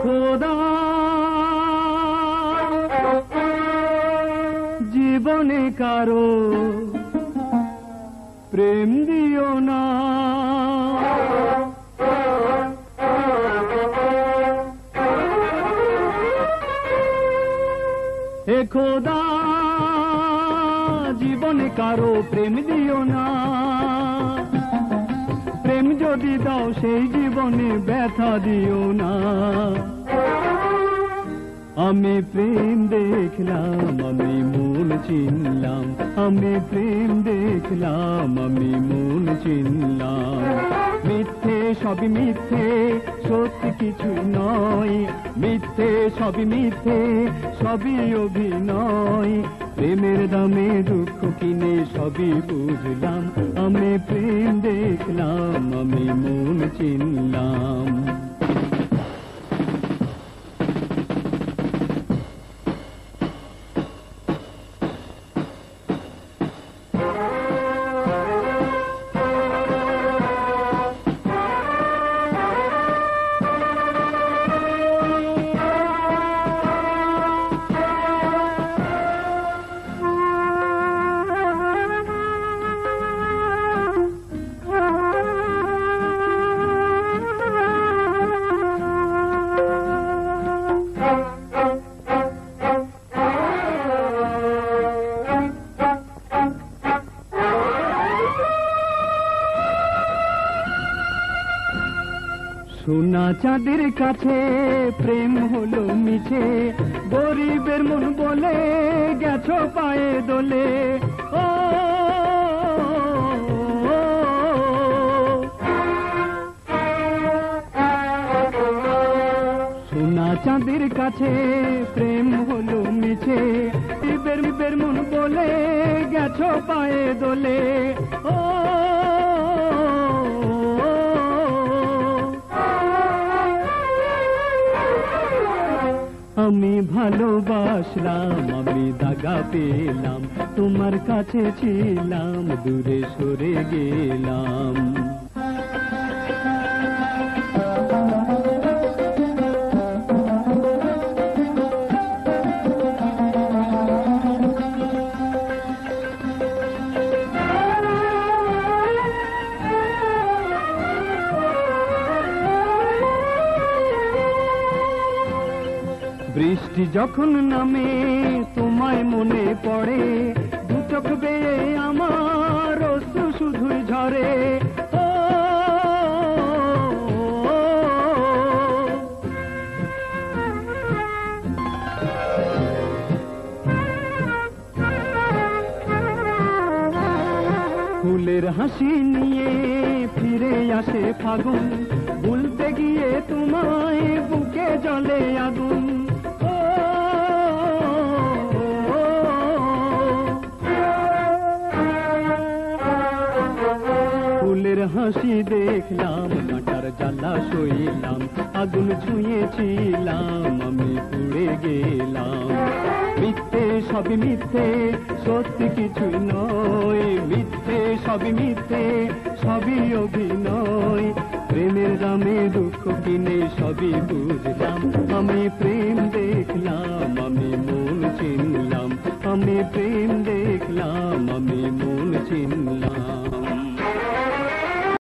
খোদা জীবনে কারো প্রেম দিও না, হে খোদা জীবনে কারো প্রেম দিও না। প্রেম যদি দাও সেই জীবনে ব্যথা দিও না। আমি প্রেম দেখলাম, আমি মন চিনলাম, আমি প্রেম দেখলাম, আমি মন চিনলাম। মিথ্যে সবই মিথ্যে, সত্যি কিছুই নয়। মিথ্যে সবই মিথ্যে, সবই অভিনয়। প্রেমের দামে দুঃখ কিনে সবই বুঝলাম। আমি প্রেম দেখলাম, আমি মন চিনলাম। সোনা চাঁদের কাছে প্রেম হলো মিছে, গরিবের মন বলে গেছো পায়ে দোলে। ও সোনা চাঁদের কাছে প্রেম হলো মিছে, গরিবের মন বলে গেছো পায়ে দোলে। ও আমি ভালোবাসলাম, আমি দাগা পেলাম, তোমার কাছে ছিলাম, দূরে সরে গেলাম। বৃষ্টি যখন নামে তোমায় মনে পড়ে, দু চোখ বেয়ে আমার অশ্রু শুধুই ঝরে। ও ফুলের হাসি নিয়ে ফিরে আসে ফাগুন, ভুলতে গিয়ে তোমায় বুকে জ্বলে আগুন। ফুলের হাসি দেখলাম, কাঁটার জ্বালা সইলাম, আগুন ছুঁয়েছিলাম, আমি পুড়ে গেলাম। মিথ্যে সবই মিথ্যে, সত্যি কিছুই নয়। মিথ্যে সবই মিথ্যে, সবই অভিনয়। প্রেমের দামে দুঃখ কিনে সবই বুঝলাম। আমি প্রেম দেখলাম, আমি মন চিনলাম, আমি প্রেম দেখলাম, আমি মন চিনলাম।